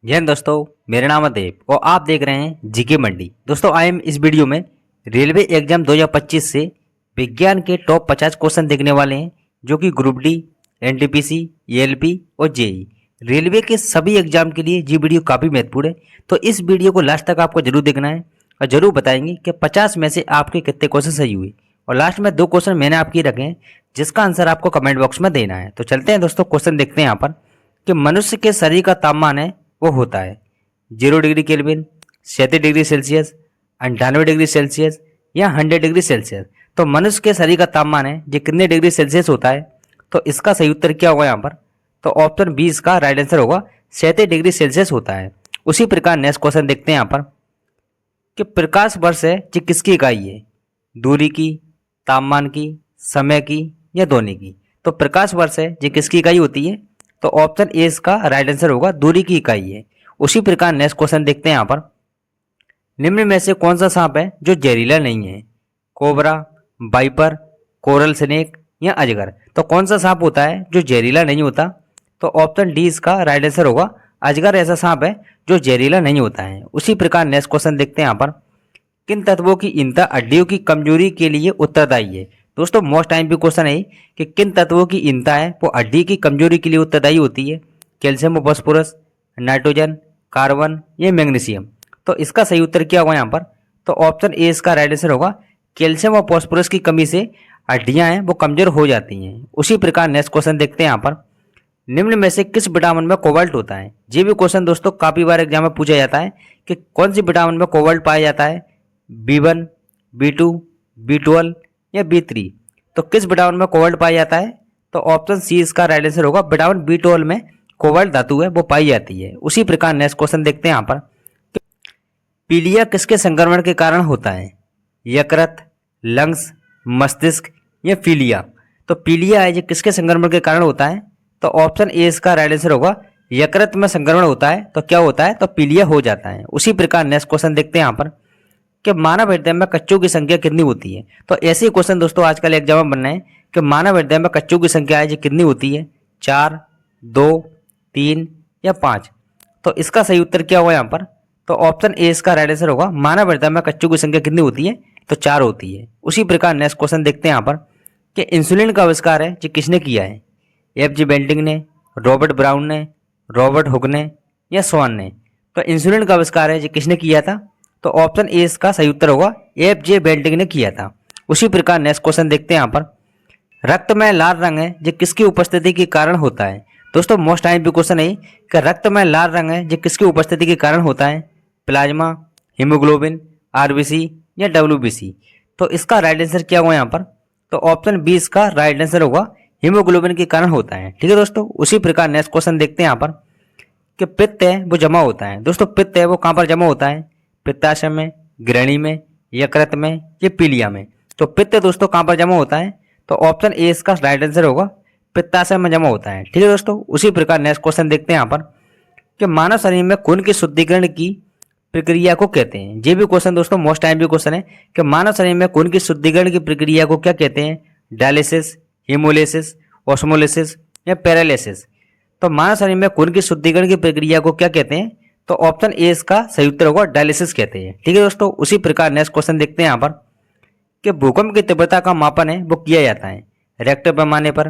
जय हिंद दोस्तों। मेरा नाम है देव और आप देख रहे हैं जीके मंडी। दोस्तों आई एम इस वीडियो में रेलवे एग्जाम 2025 से विज्ञान के टॉप 50 क्वेश्चन देखने वाले हैं, जो कि ग्रुप डी, एनटीपीसी, एएलपी और जेई रेलवे के सभी एग्जाम के लिए ये वीडियो काफ़ी महत्वपूर्ण है। तो इस वीडियो को लास्ट तक आपको जरूर देखना है और जरूर बताएंगे कि 50 में से आपके कितने क्वेश्चन सही हुए। और लास्ट में 2 क्वेश्चन मैंने आपके रखे हैं जिसका आंसर आपको कमेंट बॉक्स में देना है। तो चलते हैं दोस्तों, क्वेश्चन देखते हैं यहाँ पर कि मनुष्य के शरीर का तापमान है वो होता है 0 degree kelvin, 37 degree Celsius, 98 degree Celsius या 100 डिग्री सेल्सियस। तो मनुष्य के शरीर का तापमान है ये कितने डिग्री सेल्सियस होता है? तो इसका सही उत्तर क्या होगा यहाँ पर? तो ऑप्शन 20 का राइट आंसर होगा 37 डिग्री सेल्सियस होता है। उसी प्रकार नेक्स्ट क्वेश्चन देखते हैं यहाँ पर कि प्रकाश वर्ष है ये किसकी इकाई है? दूरी की, तापमान की, समय की या दोनों की? तो प्रकाश वर्ष है ये किसकी इकाई होती है? तो ऑप्शन ए इसका राइट आंसर होगा दूरी की इकाई है। उसी प्रकार नेक्स्ट क्वेश्चन देखते हैं यहाँ पर निम्न में से कौन सा सांप है जो जहरीला नहीं है? कोबरा, वाइपर, कोरल स्नेक या अजगर? तो कौन सा सांप होता है जो जहरीला नहीं होता? तो ऑप्शन डी इसका राइट आंसर होगा अजगर ऐसा सांप है जो जहरीला नहीं होता है। उसी प्रकार नेक्स्ट क्वेश्चन देखते हैं यहाँ पर किन तत्वों की इंता हड्डियों की कमजोरी के लिए उत्तरदायी है? दोस्तों मोस्ट टाइम भी क्वेश्चन है कि किन तत्वों की इंता है वो हड्डी की कमजोरी के लिए उत्तरदायी होती है? कैल्शियम और फास्फोरस, नाइट्रोजन, कार्बन या मैग्नीशियम? तो इसका सही उत्तर क्या होगा यहाँ पर? तो ऑप्शन ए इसका राइट आंसर होगा कैल्शियम और फास्फोरस की कमी से हड्डियां हैं वो कमजोर हो जाती हैं। उसी प्रकार नेक्स्ट क्वेश्चन देखते हैं यहाँ पर निम्न में से किस विटामिन में कोबाल्ट होता है? ये भी क्वेश्चन दोस्तों काफी बार एग्जाम में पूछा जाता है कि कौन सी विटामिन में कोबाल्ट पाया जाता है? B1, B2, B12 या B3? तो किस विटामिन में कोबाल्ट पाया जाता है? तो ऑप्शन सी इसका राइट आंसर होगा विटामिन B12 में कोबाल्ट धातु है वो पाई जाती है। उसी प्रकार नेक्स्ट क्वेश्चन देखते हैं यहाँ पर पीलिया किसके संक्रमण के कारण होता है? यकृत, लंग्स, मस्तिष्क या फीलिया? तो पीलिया है ये किसके संक्रमण के कारण होता है? तो ऑप्शन ए इसका राइट आंसर होगा यकृत में संक्रमण होता है तो क्या होता है? तो पीलिया हो जाता है। उसी प्रकार नेक्स्ट क्वेश्चन देखते हैं यहाँ पर कि मानव हृदय में कच्चों की संख्या कितनी होती है? तो ऐसे क्वेश्चन दोस्तों आजकल एग्जाम में बन रहे हैं कि मानव हृदय में कच्चों की संख्या है ये कितनी होती है? 4, 2, 3 या 5? तो इसका सही उत्तर क्या होगा यहाँ पर? तो ऑप्शन ए इसका राइट आंसर होगा मानव हृदय में कच्चों की संख्या कितनी होती है? तो 4 होती है। उसी प्रकार नेक्स्ट क्वेश्चन देखते हैं यहाँ पर कि इंसुलिन का आविष्कार है ये किसने किया है? एफ जी बेंटिंग ने, रॉबर्ट ब्राउन ने, रॉबर्ट हुक ने या स्वान ने? तो इंसुलिन का आविष्कार है ये किसने किया था? तो ऑप्शन ए इसका सही उत्तर होगा एफ जे बेंटिंग ने किया था। उसी प्रकार नेक्स्ट क्वेश्चन देखते हैं यहाँ पर रक्त में लाल रंग है ये किसकी उपस्थिति के कारण होता है? दोस्तों मोस्ट टाइम भी क्वेश्चन है कि रक्त में लाल रंग है ये किसकी उपस्थिति के कारण होता है? प्लाज्मा, हीमोग्लोबिन, आरबीसी या डब्ल्यूबीसी? तो इसका राइट आंसर क्या होगा यहाँ पर? तो ऑप्शन बी इसका राइट आंसर होगा हीमोग्लोबिन के कारण होता है। ठीक है दोस्तों। उसी प्रकार नेक्स्ट क्वेश्चन देखते हैं यहाँ पर कि पित्त है वो जमा होता है। दोस्तों पित्त है वो कहाँ पर जमा होता है? पित्ताशय में, ग्रहणी में, यकृत में या पीलिया में? तो पित्त दोस्तों कहाँ पर जमा होता है? तो ऑप्शन ए इसका राइट आंसर होगा पित्ताशय में जमा होता है। ठीक है दोस्तों। उसी प्रकार नेक्स्ट क्वेश्चन देखते हैं यहाँ पर कि मानव शरीर में खून के शुद्धिकरण की प्रक्रिया को कहते हैं। ये भी क्वेश्चन दोस्तों मोस्ट टाइम भी क्वेश्चन है कि मानव शरीर में खून की शुद्धिकरण की प्रक्रिया को क्या कहते हैं? डायलिसिस, हीमोलिसिस, ऑस्मोलिसिस या पैरालिसिस? तो मानव शरीर में खून की शुद्धिकरण की प्रक्रिया को क्या कहते हैं? तो ऑप्शन ए इसका सही उत्तर होगा डायलिसिस कहते हैं। ठीक है दोस्तों। उसी प्रकार नेक्स्ट क्वेश्चन देखते हैं यहाँ पर कि भूकंप की तीव्रता का मापन है वो किया जाता है रेक्टर पैमाने पर,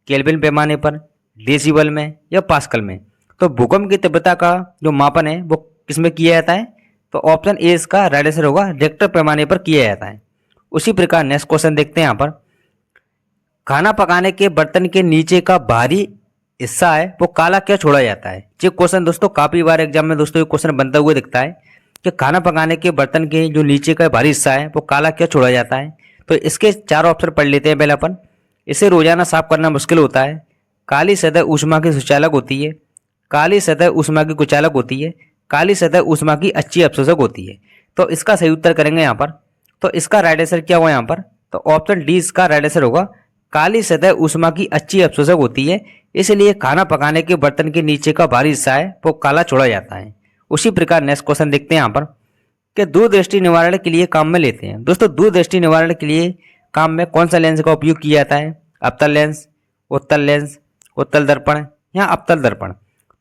केल्विन पैमाने पर, डेसिबल में या पास्कल में? तो भूकंप की तीव्रता का जो मापन है वो किसमें किया जाता है? तो ऑप्शन ए इसका राइट आंसर होगा रेक्टर पैमाने पर किया जाता है। उसी प्रकार नेक्स्ट क्वेश्चन देखते हैं यहाँ पर खाना पकाने के बर्तन के नीचे का बाहरी हिस्सा है वो काला क्या छोड़ा जाता है? ये क्वेश्चन दोस्तों काफी बार एग्जाम में दोस्तों ये क्वेश्चन बनता हुआ दिखता है कि खाना पकाने के बर्तन के जो नीचे का बाहरी हिस्सा है वो काला क्या छोड़ा जाता है? तो इसके 4 ऑप्शन पढ़ लेते हैं। पहले अपन इसे रोजाना साफ करना मुश्किल होता है, काली सतह ऊष्मा की सुचालक होती है, काली सतह ऊष्मा की कुचालक होती है, काली सतह ऊष्मा की अच्छी अवशोषक होती है? तो इसका सही उत्तर करेंगे यहाँ पर। तो इसका राइट आंसर क्या होगा यहाँ पर? तो ऑप्शन डी इसका राइट आंसर होगा काली सतह ऊष्मा की अच्छी अवशोषक होती है, इसलिए खाना पकाने के बर्तन के नीचे का बाहरी हिस्सा है वो काला छोड़ा जाता है। उसी प्रकार नेक्स्ट क्वेश्चन देखते हैं यहाँ पर कि दूरदृष्टि निवारण के लिए काम में लेते हैं। दोस्तों दूरदृष्टि निवारण के लिए काम में कौन सा लेंस का उपयोग किया जाता है? अवतल लेंस, उत्तल लेंस, उत्तल दर्पण या अवतल दर्पण?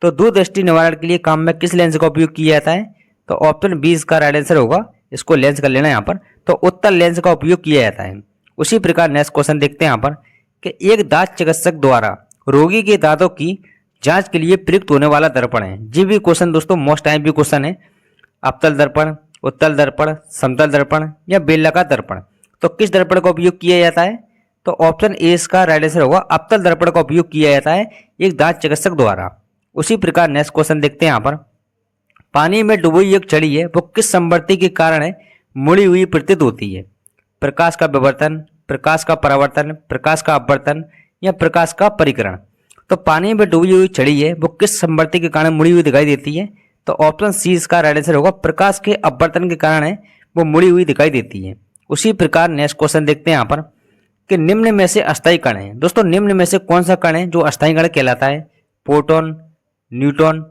तो दूरदृष्टि निवारण के लिए काम में किस लेंस का उपयोग किया जाता है? तो ऑप्शन बी इसका राइट आंसर होगा। इसको लेंस कर लेना यहाँ पर। तो उत्तल लेंस का उपयोग किया जाता है। उसी प्रकार नेक्स्ट क्वेश्चन देखते हैं यहाँ पर कि एक दांत चिकित्सक द्वारा रोगी के दांतों की जांच के लिए प्रयुक्त होने वाला दर्पण है। ये भी क्वेश्चन दोस्तों मोस्ट टाइम भी क्वेश्चन है। अवतल दर्पण, उत्तल दर्पण, समतल दर्पण या बेलनाकार दर्पण, तो किस दर्पण का उपयोग किया जाता है? तो ऑप्शन ए इसका राइट आंसर होगा। अवतल दर्पण का उपयोग किया जाता है एक दांत चिकित्सक द्वारा। उसी प्रकार नेक्स्ट क्वेश्चन देखते हैं यहाँ पर, पानी में डूबी एक छड़ी है, वो किस संवृत्ति के कारण है मुड़ी हुई प्रतीत होती है? प्रकाश का विवर्तन, प्रकाश का परावर्तन, प्रकाश का अपवर्तन या प्रकाश का परिकरण। तो पानी में डूबी हुई छड़ी है, वो किस संवृत्ति के कारण मुड़ी हुई दिखाई देती है? तो ऑप्शन सी इसका राइट आंसर होगा। प्रकाश के अपवर्तन के कारण है वो मुड़ी हुई दिखाई देती है। उसी प्रकार नेक्स्ट क्वेश्चन देखते हैं यहाँ पर कि निम्न में से अस्थायी कण है। दोस्तों निम्न में से कौन सा कण है जो अस्थायी कण कहलाता है? प्रोटॉन, न्यूट्रॉन,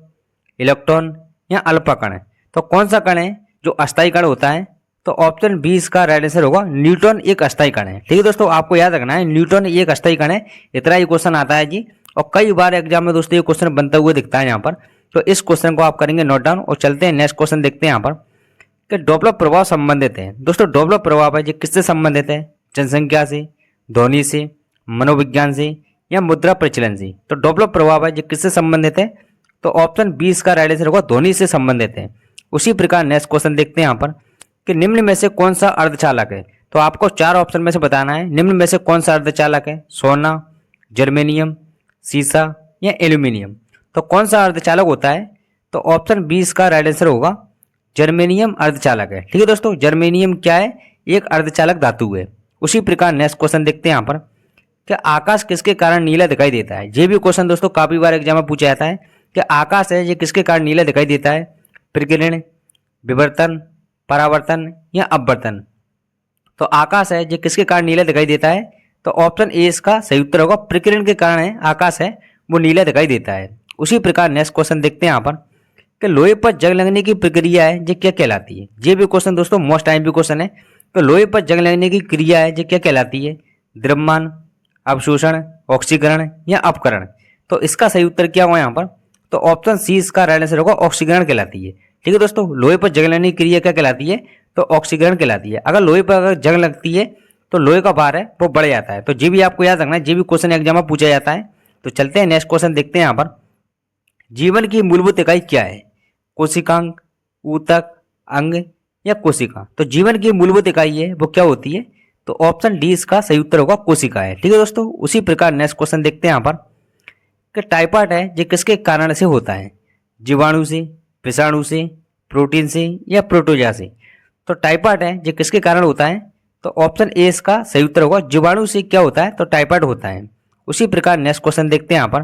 इलेक्ट्रॉन या अल्फा कण है। तो कौन सा कण है जो अस्थायी कण होता है? तो ऑप्शन बी इसका राइट आंसर होगा। न्यूट्रॉन एक अस्थायी कण है। ठीक है दोस्तों, आपको याद रखना है न्यूट्रॉन एक अस्थायी कण है। इतना ही क्वेश्चन आता है जी, और कई बार एग्जाम में दोस्तों ये क्वेश्चन बनता हुआ दिखता है यहाँ पर। तो इस क्वेश्चन को आप करेंगे नोट डाउन। और चलते हैं नेक्स्ट क्वेश्चन देखते हैं यहाँ पर कि डॉपलर प्रभाव संबंधित है। दोस्तों डॉपलर प्रभाव है ये किससे संबंधित है? जनसंख्या से, ध्वनि से, मनोविज्ञान से या मुद्रा प्रचलन से। तो डॉपलर प्रभाव है ये किससे संबंधित है? तो ऑप्शन बी इसका राइट आंसर होगा। ध्वनि से संबंधित है। उसी प्रकार नेक्स्ट क्वेश्चन देखते हैं यहाँ पर कि निम्न में से कौन सा अर्धचालक है? तो आपको चार ऑप्शन में से बताना है निम्न में से कौन सा अर्धचालक है? सोना, जर्मेनियम, सीसा या एल्यूमिनियम। तो कौन सा अर्धचालक होता है? तो ऑप्शन बी इसका राइट आंसर होगा। जर्मेनियम अर्धचालक है। ठीक है दोस्तों, जर्मेनियम क्या है? एक अर्धचालक धातु है। उसी प्रकार नेक्स्ट क्वेश्चन देखते हैं यहाँ पर कि आकाश किसके कारण नीला दिखाई देता है? ये भी क्वेश्चन दोस्तों काफी बार एग्जाम में पूछा जाता है कि आकाश है ये किसके कारण नीला दिखाई देता है? प्रकीर्ण, विवर्तन, परावर्तन या अपवर्तन। तो आकाश है ये किसके कारण नीला दिखाई देता है? तो ऑप्शन ए इसका सही उत्तर होगा। प्रकीर्ण के कारण है आकाश है वो नीला दिखाई देता है। उसी प्रकार नेक्स्ट क्वेश्चन देखते हैं यहाँ पर कि लोहे पर जंग लगने की प्रक्रिया है ये क्या कहलाती है? ये भी क्वेश्चन दोस्तों मोस्ट टाइम भी क्वेश्चन है। तो लोहे पर जंग लगने की क्रिया है ये क्या कहलाती है? द्रव्यमान, अवशोषण, ऑक्सीकरण या अपकरण। तो इसका सही उत्तर क्या हुआ यहाँ पर? तो ऑप्शन सी इसका राइट आंसर होगा। ऑक्सीकरण कहलाती है। ठीक है दोस्तों, लोहे पर जंग लगने की क्रिया क्या कहलाती है? तो ऑक्सीकरण कहलाती है। अगर लोहे पर अगर जंग लगती है तो लोहे का भार है वो बढ़ जाता है। तो ये भी आपको याद रखना है, ये भी क्वेश्चन एग्जाम में पूछा जाता है। तो चलते हैं नेक्स्ट क्वेश्चन देखते हैं यहाँ पर, जीवन की मूलभूत इकाई क्या है? कोशिकांग, ऊतक, अंग या कोशिका। तो जीवन की मूलभूत इकाई है वो क्या होती है? तो ऑप्शन डी इसका सही उत्तर होगा। कोशिका है। ठीक है दोस्तों, उसी प्रकार नेक्स्ट क्वेश्चन देखते हैं यहाँ पर कि टाइफाइड है ये किसके कारण से होता है? जीवाणु से, विषाणु से, प्रोटीन से या प्रोटोजा से। तो टाइफाइड है ये किसके कारण होता है? तो ऑप्शन ए इसका सही उत्तर होगा। जीवाणु से क्या होता है? तो टाइफाइड होता है। उसी प्रकार नेक्स्ट क्वेश्चन देखते हैं यहाँ पर,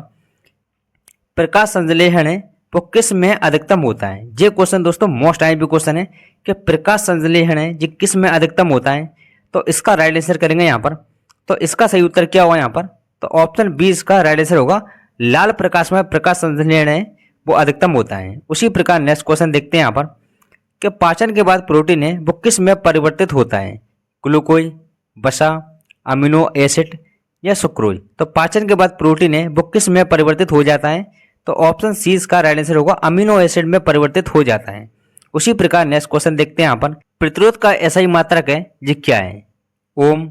प्रकाश संश्लेषण है वो किस में अधिकतम होता है? ये क्वेश्चन दोस्तों मोस्ट टाइम भी क्वेश्चन है कि प्रकाश संश्लेषण है ये किस में अधिकतम होता है? तो इसका राइट आंसर करेंगे यहाँ पर। तो इसका सही उत्तर क्या होगा यहाँ पर? तो ऑप्शन बी इसका राइट आंसर होगा। लाल प्रकाश में प्रकाश संश्लेषण है वो अधिकतम होता है। उसी प्रकार नेक्स्ट क्वेश्चन देखते हैं यहाँ पर कि पाचन के बाद प्रोटीन है वो किस में परिवर्तित होता है? ग्लूकोज, वसा, अमीनो एसिड या सुक्रोज। तो पाचन के बाद प्रोटीन है वो किस में परिवर्तित हो जाता है? तो ऑप्शन सी इसका राइट आंसर होगा। अमीनो एसिड में परिवर्तित हो जाता है। उसी प्रकार नेक्स्ट क्वेश्चन देखते हैं यहाँ पर, प्रतिरोध का एसआई मात्रक है ये क्या है? ओम,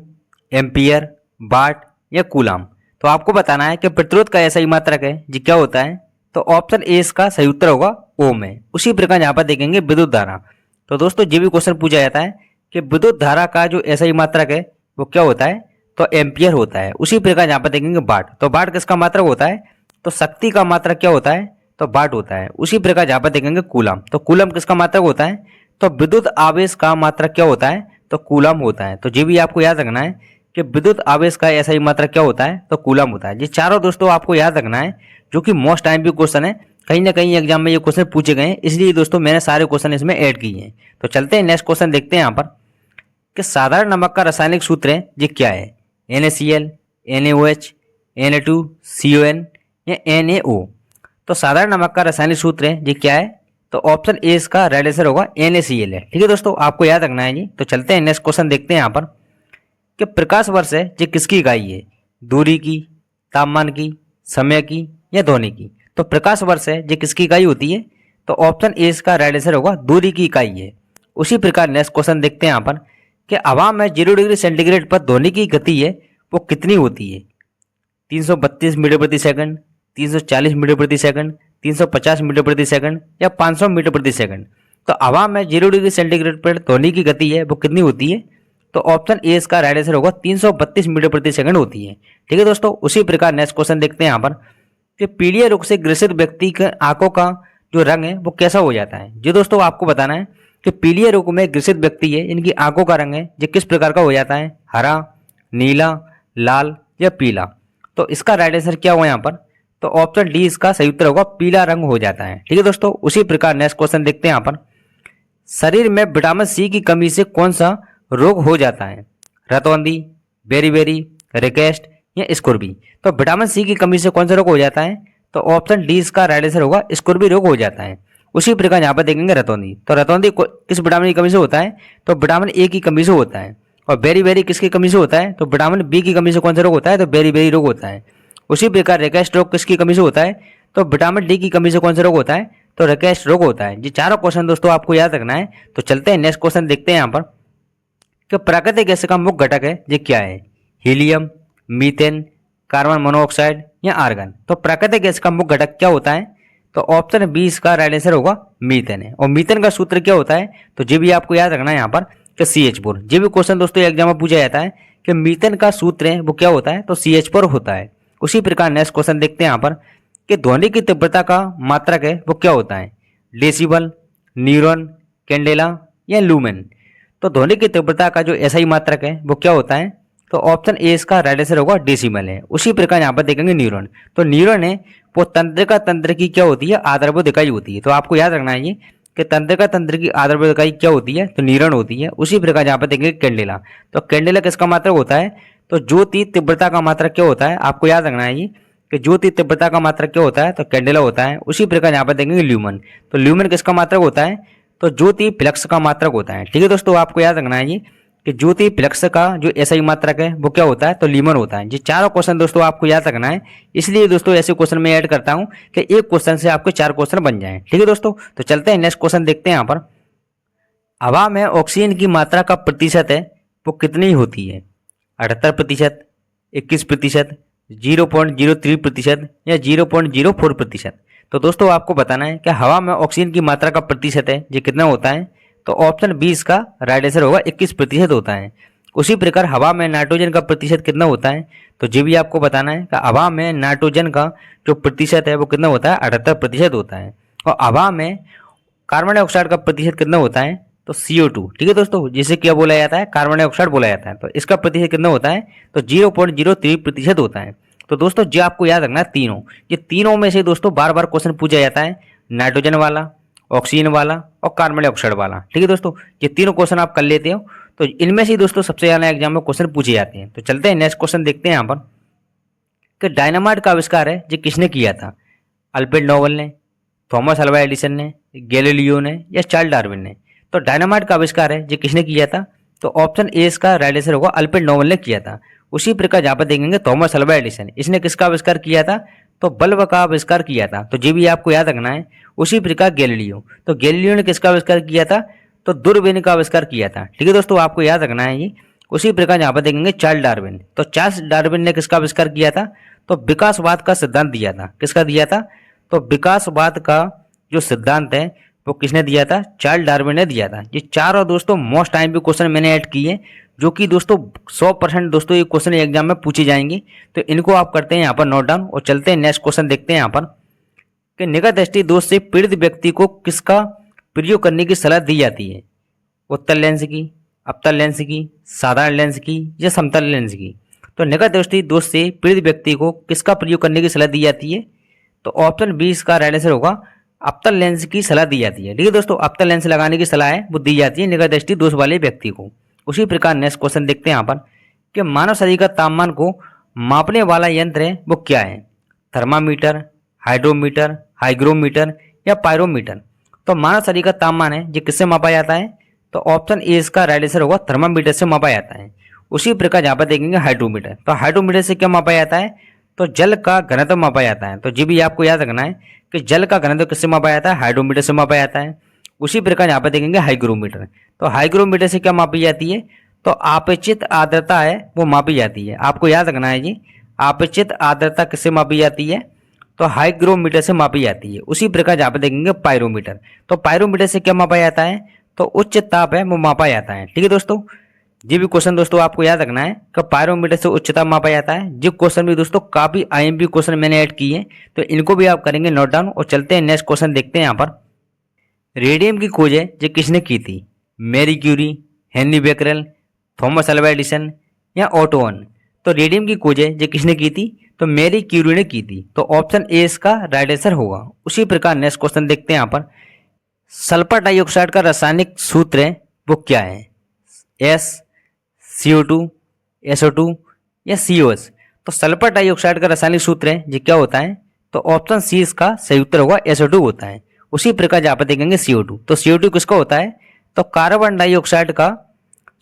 एम्पियर, वाट या कूलाम। तो आपको बताना है कि प्रतिरोध का एसआई मात्रक है ये क्या होता है? तो ऑप्शन ए इसका सही उत्तर होगा। ओम है। उसी प्रकार यहाँ पर देखेंगे विद्युत धारा। तो दोस्तों ये भी क्वेश्चन पूछा जाता है कि विद्युत धारा का जो एसआई मात्रक है वो क्या होता है? तो एम्पियर होता है। उसी प्रकार यहाँ पर देखेंगे वाट। तो वाट किसका मात्रक होता है? तो शक्ति का मात्रक क्या होता है? तो वाट होता है। उसी प्रकार यहाँ पर देखेंगे कूलम। तो कूलम किसका मात्रक होता है? तो विद्युत आवेश का मात्रक क्या होता है? तो कूलम होता है। तो ये भी आपको याद रखना है कि विद्युत आवेश का एसआई मात्रक क्या होता है? तो कूलम होता है। ये चारों दोस्तों आपको याद रखना है, जो कि मोस्ट टाइम भी क्वेश्चन है। कहीं ना कहीं एग्जाम में ये क्वेश्चन पूछे गए हैं, इसलिए दोस्तों मैंने सारे क्वेश्चन इसमें ऐड किए हैं। तो चलते हैं नेक्स्ट क्वेश्चन देखते हैं यहाँ पर कि साधारण नमक का रासायनिक सूत्र है ये क्या है? NaCl, NaOH, Na2CON या NaO। तो साधारण नमक का रासायनिक सूत्र है ये क्या है? तो ऑप्शन ए इसका राइट आंसर होगा। NaCl है। ठीक है दोस्तों, आपको याद रखना है जी। तो चलते हैं नेक्स्ट क्वेश्चन देखते हैं यहाँ पर कि प्रकाश वर्ष है ये किसकी इकाई है? दूरी की, तापमान की, समय की या ध्वनि की। तो प्रकाश वर्ष है ये किसकी इकाई होती है? तो ऑप्शन ए इसका राइट आंसर होगा, दूरी की इकाई है। उसी प्रकार नेक्स्ट क्वेश्चन देखते हैं यहाँ पर कि हवा में 0 डिग्री सेंटीग्रेड पर ध्वनि की गति है वो कितनी होती है? 332 मीटर प्रति सेकंड, 340 मीटर प्रति सेकंड, 350 मीटर प्रति सेकंड या 500 मीटर प्रति सेकंड। तो हवा में 0 डिग्री सेंटीग्रेड पर ध्वनि की गति है वो कितनी होती है? तो ऑप्शन ए इसका राइट आंसर होगा, 332 मीटर प्रति सेकंड होती है। ठीक है दोस्तों, उसी प्रकार नेक्स्ट क्वेश्चन देखते हैं यहाँ पर कि पीलिया रोग से ग्रसित व्यक्ति के आंखों का जो रंग है वो कैसा हो जाता है? जो दोस्तों आपको बताना है कि पीलिया रोग में ग्रसित व्यक्ति है, इनकी आंखों का रंग है जो किस प्रकार का हो जाता है? हरा, नीला, लाल या पीला। तो इसका राइट आंसर क्या हुआ यहाँ पर? तो ऑप्शन डी इसका सही उत्तर होगा, पीला रंग हो जाता है। ठीक है दोस्तों, उसी प्रकार नेक्स्ट क्वेश्चन देखते हैं यहाँ पर शरीर में विटामिन सी की कमी से कौन सा रोग हो जाता है? रतौंधी, बेरीबेरी, रिकेस्ट या स्कर्वी। तो विटामिन सी की कमी से कौन सा रोग हो जाता है? तो ऑप्शन डी इसका राइट आंसर होगा, स्कर्वी रोग हो जाता है। उसी प्रकार यहाँ पर देखेंगे रतौंधी, तो रतौंधी किस विटामिन की कमी से होता है? तो विटामिन ए की कमी से होता है। और बेरीबेरी किसकी कमी से होता है? तो विटामिन बी की कमी से कौन सा रोग होता है? तो बेरीबेरी रोग होता है। उसी प्रकार रिकेस्ट रोग किसकी कमी से होता है? तो विटामिन डी की कमी से कौन सा रोग होता है? तो रिकेस्ट रोग होता है। ये चारों क्वेश्चन दोस्तों आपको याद रखना है। तो चलते हैं नेक्स्ट क्वेश्चन देखते हैं यहाँ पर कि प्राकृतिक गैस का मुख्य घटक है ये क्या है? हीलियम, मीथेन, कार्बन मोनोऑक्साइड या आर्गन। तो प्राकृतिक गैस का मुख्य घटक क्या होता है? तो ऑप्शन बी इसका राइट आंसर होगा, मीथेन है। और मीथेन का सूत्र क्या होता है? तो ये भी आपको याद रखना है यहाँ पर कि CH4। ये भी क्वेश्चन दोस्तों एग्जाम में पूछा जाता है कि मीथेन का सूत्र है वो क्या होता है? तो CH4 होता है। उसी प्रकार नेक्स्ट क्वेश्चन देखते हैं यहाँ पर कि ध्वनि की तीव्रता का मात्रक है वो क्या होता है? डेसिबल, न्यूरॉन, कैंडेला या लूमेन। तो ध्वनि की तीव्रता का जो SI मात्रक है वो क्या होता है? तो ऑप्शन ए इसका राइट आंसर होगा, डेसिमल है। उसी प्रकार यहाँ पर देखेंगे न्यूरॉन। तो न्यूरॉन है वो तंत्रिका तंत्र की क्या होती है? आधारभूत इकाई होती है। तो आपको याद रखना है ये कि तंत्रिका तंत्र की आधारभूत इकाई क्या होती है? तो न्यूरॉन होती है। उसी प्रकार यहाँ पर देखेंगे कैंडेला। तो कैंडेला किसका मात्रक होता है? तो ज्योति तीव्रता का मात्रक क्या होता है? आपको याद रखना है ये कि ज्योति तीव्रता का मात्रक क्या होता है? तो कैंडेला होता है। उसी प्रकार यहाँ पर देखेंगे ल्यूमन। तो ल्यूमन किसका मात्रक होता है? तो ज्योति फ्लक्स का मात्रक होता है। ठीक है दोस्तों, आपको याद रखना है ये कि ज्योति फ्लक्स का जो SI मात्रक है वो क्या होता है? तो लीमन होता है। ये चारों क्वेश्चन दोस्तों आपको याद रखना है, इसलिए दोस्तों ऐसे क्वेश्चन में ऐड करता हूं कि एक क्वेश्चन से आपके 4 क्वेश्चन बन जाएं। ठीक है दोस्तों, तो चलते हैं नेक्स्ट क्वेश्चन देखते हैं। यहाँ पर हवा में ऑक्सीजन की मात्रा का प्रतिशत है वो कितनी होती है? 78%, 21%, 0.03% या 0.04%। तो दोस्तों आपको बताना है कि हवा में ऑक्सीजन की मात्रा का प्रतिशत है ये कितना होता है? तो ऑप्शन बी इसका राइट आंसर होगा, 21% होता है। उसी प्रकार हवा में नाइट्रोजन का प्रतिशत कितना होता है? तो ये भी आपको बताना है कि हवा में नाइट्रोजन का जो प्रतिशत है वो कितना होता है? 78% होता है। और हवा में कार्बन डाइऑक्साइड का प्रतिशत कितना होता है? तो CO2। ठीक है दोस्तों, जिसे क्या बोला जाता है? कार्बन डाइऑक्साइड बोला जाता है। तो इसका प्रतिशत कितना होता है? तो 0.03% होता है। तो दोस्तों जो आपको याद रखना है तीनों, ये तीनों में से दोस्तों बार बार क्वेश्चन पूछा जाता है, नाइट्रोजन वाला, ऑक्सीजन वाला और कार्बन डाइऑक्साइड वाला। ठीक है दोस्तों, ये तीनों क्वेश्चन आप कर लेते हो तो इनमें से दोस्तों सबसे ज़्यादा एग्जाम में क्वेश्चन पूछे जाते हैं। तो चलते हैं नेक्स्ट क्वेश्चन देखते हैं यहाँ पर कि डायनामाइट का आविष्कार है जो किसने किया था? अल्फ्रेड नोबेल ने, थॉमस अल्वा एडिसन ने, गैलीलियो ने या चार्ल्स डार्विन ने। तो डायनामाइट का आविष्कार है जो किसने किया था? तो ऑप्शन ए इसका राइट आंसर होगा, अल्फ्रेड नोबेल ने किया था। उसी प्रकार जहाँ पर देखेंगे थॉमस अल्वा एडिसन, इसने किसका आविष्कार किया था? तो बल्ब का आविष्कार किया था। तो ये भी आपको याद रखना है। उसी प्रकार गैलीलियो, तो गैलीलियो ने किसका आविष्कार किया था? तो दूरबीन का आविष्कार किया था। ठीक है दोस्तों, आपको याद रखना है ये। उसी प्रकार यहाँ पर देखेंगे चार्ल्स डार्विन, तो चार्ल्स डार्विन ने किसका आविष्कार किया था? तो विकासवाद का सिद्धांत दिया था। किसका दिया था? तो विकासवाद का जो सिद्धांत है वो किसने दिया था? चार्ल्स डार्विन ने दिया था। ये चारों दोस्तों मोस्ट टाइम भी क्वेश्चन मैंने ऐड किए जो कि दोस्तों 100% दोस्तों ये क्वेश्चन एग्जाम में पूछे जाएंगे। तो इनको आप करते हैं यहाँ पर नोट डाउन और चलते हैं नेक्स्ट क्वेश्चन देखते हैं यहाँ पर कि निकट दृष्टि दोष से पीड़ित व्यक्ति को किसका प्रयोग करने की सलाह दी जाती है? उत्तल लेंस की, अवतल लेंस की, साधारण लेंस की या समतल लेंस की। तो निकट दृष्टि दोष से पीड़ित व्यक्ति को किसका प्रयोग करने की सलाह दी जाती है? तो ऑप्शन बी इसका राइट आंसर होगा, अवतल लेंस की सलाह दी जाती है। ठीक है दोस्तों, अवतल लेंस लगाने की सलाह है वो दी जाती है निकट दृष्टि दोष वाले व्यक्ति को। उसी प्रकार नेक्स्ट क्वेश्चन देखते हैं यहाँ पर कि मानव शरीर का तापमान को मापने वाला यंत्र है वो क्या है? थर्मामीटर, हाइड्रोमीटर, हाइग्रोमीटर या पायरोमीटर। तो मानव शरीर का तापमान है जो किससे मापा जाता है? तो ऑप्शन ए इसका राइट आंसर होगा, थर्मामीटर से मापा जाता है। उसी प्रकार यहाँ पर देखेंगे हाइड्रोमीटर, तो हाइड्रोमीटर से क्या मापा जाता है? तो जल का घनत्व मापा जाता है। तो जी भी आपको याद रखना है कि जल का घनत्व किससे मापा जाता है, हाइड्रोमीटर से मापा जाता है। उसी प्रकार यहाँ पे देखेंगे हाइग्रोमीटर। तो हाइग्रोमीटर से क्या मापी जाती है, तो आपेक्षित आर्द्रता है वो मापी जाती है। आपको याद रखना है जी, आपेक्षित आर्द्रता किससे मापी जाती है, तो हाइग्रोमीटर से मापी जाती है। उसी प्रकार यहाँ पे देखेंगे पायरोमीटर। तो पायरोमीटर से क्या मापा जाता है, तो उच्च ताप है वो मापा जाता है। ठीक है दोस्तों, ये भी क्वेश्चन दोस्तों आपको याद रखना है कि पायरोमीटर से उच्च ताप मापा जाता है। जो क्वेश्चन भी दोस्तों काफी आईएमपी क्वेश्चन मैंने ऐड किए हैं, तो इनको भी आप करेंगे नोट डाउन। और चलते हैं नेक्स्ट क्वेश्चन देखते हैं। यहाँ पर रेडियम की खोज है जो किसने की थी, Marie Curie, Henri Becquerel, Thomas Alva Edison या ओटो हन। तो रेडियम की खोज है जो किसने की थी, तो मैरी क्यूरी ने की थी। तो ऑप्शन ए इसका राइट आंसर होगा। उसी प्रकार नेक्स्ट क्वेश्चन देखते हैं। यहाँ पर सल्फर डाइऑक्साइड का रासायनिक सूत्र है वो क्या है, एस, CO2, SO2 या COS। तो सल्फर डाइऑक्साइड का रासायनिक सूत्र है ये क्या होता है, तो ऑप्शन सी इसका सही उत्तर होगा, SO2 होता है। उसी प्रकार यहाँ पर देखेंगे CO2। तो CO2 किसका होता है, तो कार्बन डाइऑक्साइड का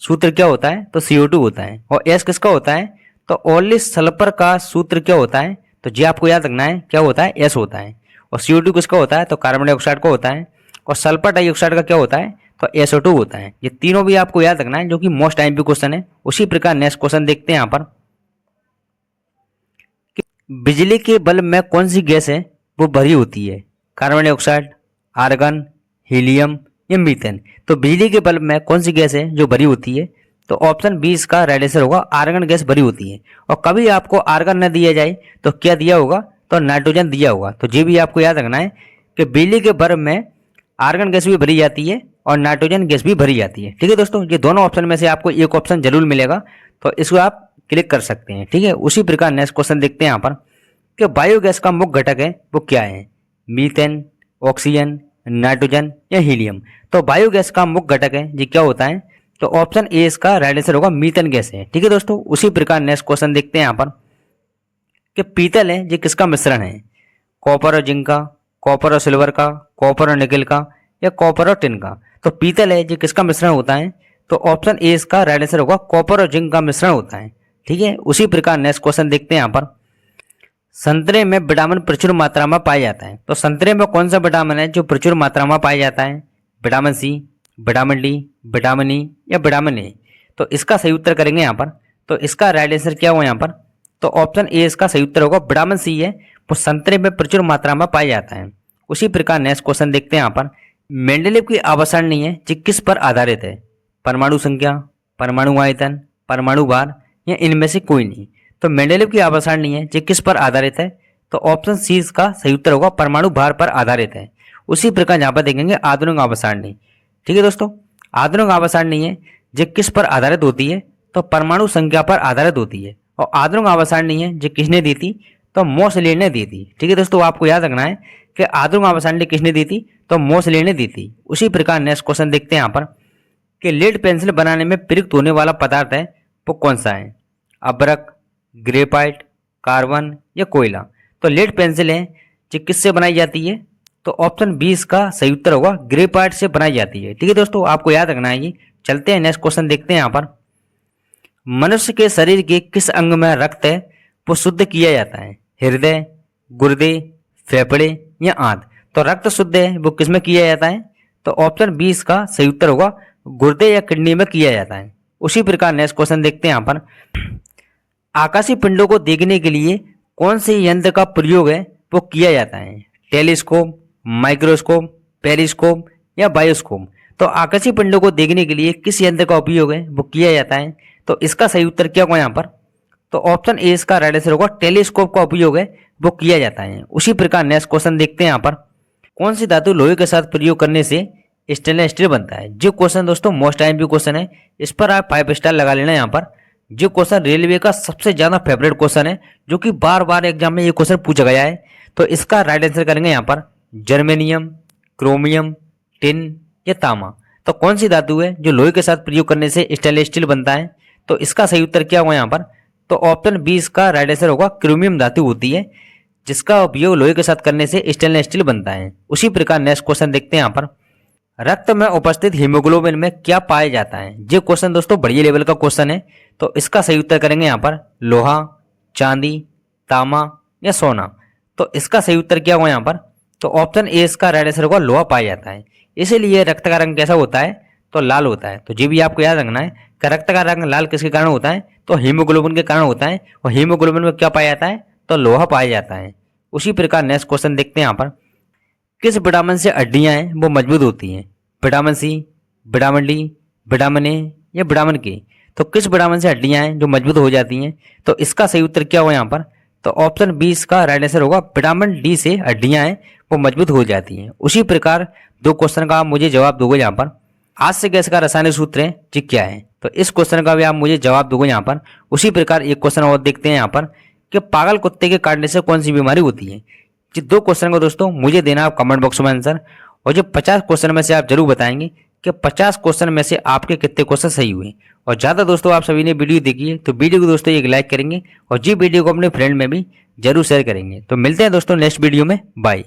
सूत्र क्या होता है, तो CO2 होता है। और S किसका होता है, तो ओनली सल्फर का सूत्र क्या होता है, तो जी आपको याद रखना है क्या होता है, S होता है। और CO2 किसका होता है, तो कार्बन डाइऑक्साइड का होता है। और सल्फर डाइऑक्साइड का क्या होता है, तो SO2 होता है। ये तीनों भी आपको याद रखना है जो कि मोस्ट आईएमपी क्वेश्चन है। उसी प्रकार नेक्स्ट क्वेश्चन देखते हैं। यहाँ पर बिजली के बल्ब में कौन सी गैस है वो भरी होती है, कार्बन डाइऑक्साइड, आर्गन, हीलियम या मीथेन। तो बिजली के बल्ब में कौन सी गैस है जो भरी होती है, तो ऑप्शन बी इसका राइट आंसर होगा, आर्गन गैस भरी होती है। और कभी आपको आर्गन न दिया जाए तो क्या दिया होगा, तो नाइट्रोजन दिया होगा। तो ये भी आपको याद रखना है कि बिजली के बल्ब में आर्गन गैस भी भरी जाती है और नाइट्रोजन गैस भी भरी जाती है। ठीक है दोस्तों, ये दोनों ऑप्शन में से आपको एक ऑप्शन जरूर मिलेगा, तो इसको आप क्लिक कर सकते हैं। ठीक है, उसी प्रकार नेक्स्ट क्वेश्चन देखते हैं। यहाँ पर कि बायोगैस का मुख्य घटक है वो क्या है, मीथेन, ऑक्सीजन, नाइट्रोजन या हीलियम। तो बायोगैस का मुख्य घटक है ये क्या होता है, तो ऑप्शन ए इसका राइट आंसर होगा, मीथेन गैस है। ठीक है दोस्तों, उसी प्रकार नेक्स्ट क्वेश्चन देखते हैं। यहाँ पर कि पीतल है ये किसका मिश्रण है, कॉपर और जिंक का, कॉपर और सिल्वर का, कॉपर और निकल का या कॉपर और टिन का। तो पीतल है ये किसका मिश्रण होता है, तो ऑप्शन ए इसका राइट आंसर होगा, कॉपर और जिंक का मिश्रण होता है। ठीक है, उसी प्रकार नेक्स्ट क्वेश्चन देखते हैं। यहाँ पर संतरे में विटामिन प्रचुर मात्रा में पाया जाता है। तो संतरे में कौन सा विटामिन है जो प्रचुर मात्रा में पाया जाता है, vitamin C, vitamin D, vitamin E या विटामिन ए। तो इसका सही उत्तर करेंगे यहाँ पर। तो इसका राइट आंसर क्या हुआ यहाँ पर, तो ऑप्शन ए इसका सही उत्तर होगा, विटामिन सी है वो संतरे में प्रचुर मात्रा में पाया जाता है। उसी प्रकार नेक्स्ट क्वेश्चन देखते हैं। यहाँ पर मेंडलीव की आवर्त सारणी है जो किस पर आधारित है, परमाणु संख्या, परमाणु आयतन, परमाणु भार या इनमें से कोई नहीं। तो मेंडलीव की आवर्त सारणी है जो किस पर आधारित है, तो ऑप्शन सी इसका सही उत्तर होगा, परमाणु भार पर आधारित है। उसी प्रकार यहाँ पर देखेंगे आधुनिक आवर्त सारणी। ठीक है दोस्तों, आधुनिक आवर्त सारणी है जो किस पर आधारित होती है, तो परमाणु संख्या पर आधारित होती है। और आधुनिक आवर्त सारणी है जो किसने दी थी, तो मोसले ने दी थी। ठीक है दोस्तों, आपको याद रखना है कि आधुनिक आवर्त सारणी किसने दी थी, तो मोसले ने दी थी। उसी प्रकार नेक्स्ट क्वेश्चन देखते हैं। यहाँ पर कि लेड पेंसिल बनाने में प्रयुक्त होने वाला पदार्थ है वो कौन सा है, अभ्रक, ग्रेफाइट, कार्बन या कोयला। तो लेड पेंसिल है जो किससे बनाई जाती है, तो ऑप्शन बी इसका सही उत्तर होगा, ग्रेफाइट से बनाई जाती है। ठीक है दोस्तों, आपको याद रखना है ये। चलते हैं नेक्स्ट क्वेश्चन देखते हैं। यहाँ पर मनुष्य के शरीर के किस अंग में रक्त है वो शुद्ध किया जाता है, हृदय, गुर्दे, फेफड़े या आंत। तो रक्त शुद्ध है वो किस में किया जाता है, तो ऑप्शन बी इसका सही उत्तर होगा, गुर्दे या किडनी में किया जाता है। उसी प्रकार नेक्स्ट क्वेश्चन देखते हैं। यहाँ पर आकाशीय पिंडों को देखने के लिए कौन से यंत्र का प्रयोग है वो किया जाता है, टेलीस्कोप, माइक्रोस्कोप, पेरिस्कोप या बायोस्कोप। तो आकाशीय पिंडों को देखने के लिए किस यंत्र का उपयोग है वो किया जाता है, तो इसका सही उत्तर क्या होगा यहाँ पर, तो ऑप्शन ए इसका राइट आंसर होगा, टेलीस्कोप का उपयोग है वो किया जाता है। उसी प्रकार नेक्स्ट क्वेश्चन देखते हैं। यहाँ पर कौन सी धातु लोहे के साथ प्रयोग करने से स्टेनलेस स्टील बनता है। जो क्वेश्चन दोस्तों मोस्ट आईएमपी क्वेश्चन है, इस पर आप 5 स्टार लगा लेना। यहाँ पर जो क्वेश्चन रेलवे का सबसे ज्यादा फेवरेट क्वेश्चन है, जो कि बार बार एग्जाम में ये क्वेश्चन पूछा गया है। तो इसका राइट आंसर करेंगे यहाँ पर जर्मेनियम, क्रोमियम, टिन या तांबा। तो कौन सी धातु है जो लोहे के साथ प्रयोग करने से स्टेनलेस स्टील बनता है, तो इसका सही उत्तर क्या होगा यहाँ पर, तो ऑप्शन बी इसका राइट आंसर होगा, क्रोमियम धातु होती है जिसका उपयोग लोहे के साथ करने से स्टेनलेस स्टील बनता है। उसी प्रकार नेक्स्ट क्वेश्चन देखते हैं। यहाँ पर रक्त में उपस्थित हीमोग्लोबिन में क्या पाया जाता है। ये क्वेश्चन दोस्तों बढ़िया लेवल का क्वेश्चन है, तो इसका सही उत्तर करेंगे यहाँ पर लोहा, चांदी, तांबा या सोना। तो इसका सही उत्तर क्या होगा यहाँ पर? तो ऑप्शन ए इसका राइट आंसर होगा, लोहा पाया जाता है। इसीलिए रक्त का रंग कैसा होता है? तो लाल होता है। तो ये भी आपको याद रखना है कि रक्त का रंग लाल किसके कारण होता है? तो हीमोग्लोबिन के कारण होता है। और हीमोग्लोबिन में क्या पाया जाता है? तो लोहा पाया जाता है। उसी प्रकार नेक्स्ट क्वेश्चन देखते हैं यहाँ पर, किस विटामिन से हड्डियां हैं वो मजबूत होती हैं? Vitamin C, vitamin D, vitamin A या विटामिन के। तो किस विटामिन से हड्डियां हैं जो मजबूत हो जाती हैं? तो इसका सही उत्तर क्या होगा यहाँ पर? तो ऑप्शन बी इसका राइट आंसर होगा, विटामिन डी से हड्डियां हैं वो मजबूत हो जाती हैं। उसी प्रकार दो क्वेश्चन का आप मुझे जवाब दोगे यहाँ पर, हाथ से गैस का रासायनिक सूत्र है जी क्या है? तो इस क्वेश्चन का भी आप मुझे जवाब दोगे यहाँ पर। उसी प्रकार एक क्वेश्चन और देखते हैं यहाँ पर, कि पागल कुत्ते के काटने से कौन सी बीमारी होती है? ये दो क्वेश्चन को दोस्तों मुझे देना आप कमेंट बॉक्स में आंसर। और जो 50 क्वेश्चन में से आप जरूर बताएंगे कि 50 क्वेश्चन में से आपके कितने क्वेश्चन सही हुए। और ज़्यादा दोस्तों आप सभी ने वीडियो देखी है तो वीडियो को दोस्तों एक लाइक करेंगे और जी वीडियो को अपने फ्रेंड में भी जरूर शेयर करेंगे। तो मिलते हैं दोस्तों नेक्स्ट वीडियो में, बाय।